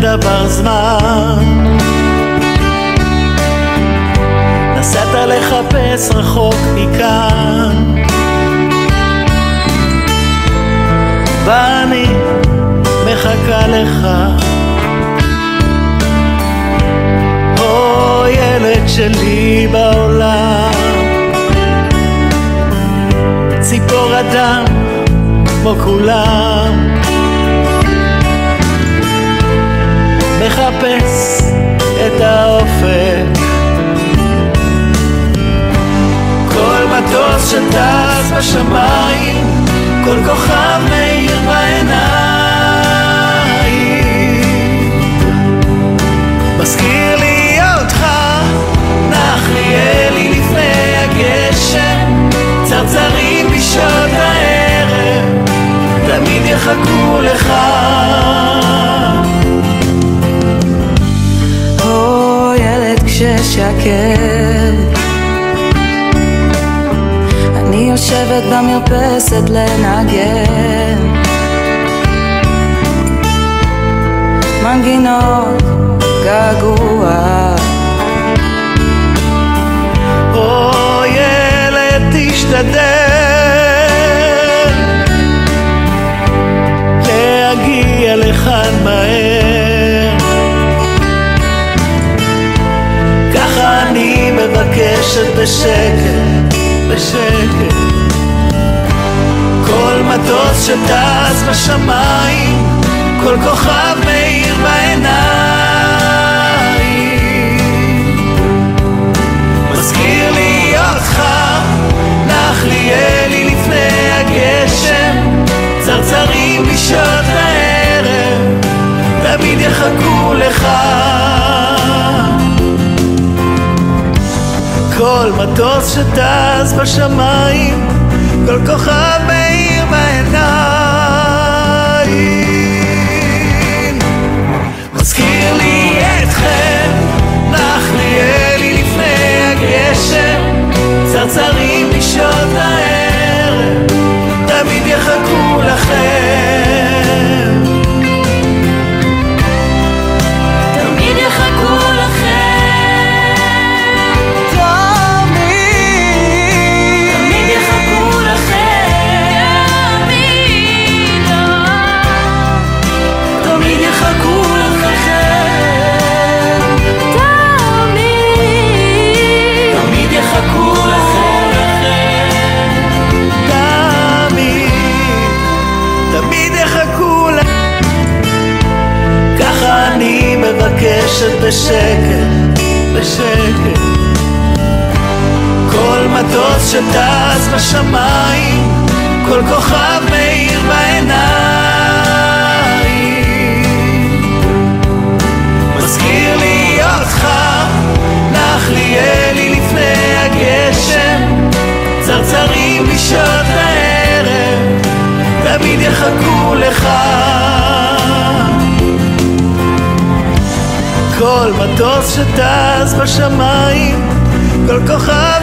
עבר זמן, נסעת לחפש רחוק מכאן, ואני מחכה לך. או ילד שלי בעולם, ציפור אדם כמו כולם, מחפש את האופק. כל מטוס שטס בשמיים, כל כוכב מאיר בעיניים, מזכיר לי אותך, נח לי אלי לפני הגשם, צרצרים בשעות הערב, תמיד יחכו לך. או ילד כששקט, אני יושבת במרפסת לנגן מנגינות געגוע. או ילד תשתדל להגיע לכאן מהר, ככה אני מבקשת בשקט בשקט. כל מטוס שטס בשמיים, כל כוכב מאיר בעיניים, מזכיר לי אותך, נח לי אלי לפני הגשם, צרצרים בשעות הערב, תמיד יחכו לך. כל מטוס שטס בשמיים, כל כוכב מאיר בעיניים, מזכיר לי אתכם, נח לי אלי לפני הגשם, צרצרים בשעות הערב, תמיד יחכו לכם, תמיד יחכו לכם. מבקשת בשקט בשקט. כל מטוס שטס בשמיים, כל כוכב מאיר בעיניים, מזכיר לי אותך, נח לי אלי לפני הגשם, צרצרים בשעות הערב, תמיד יחכו לך. כל מטוס שטס בשמיים, כל כוכב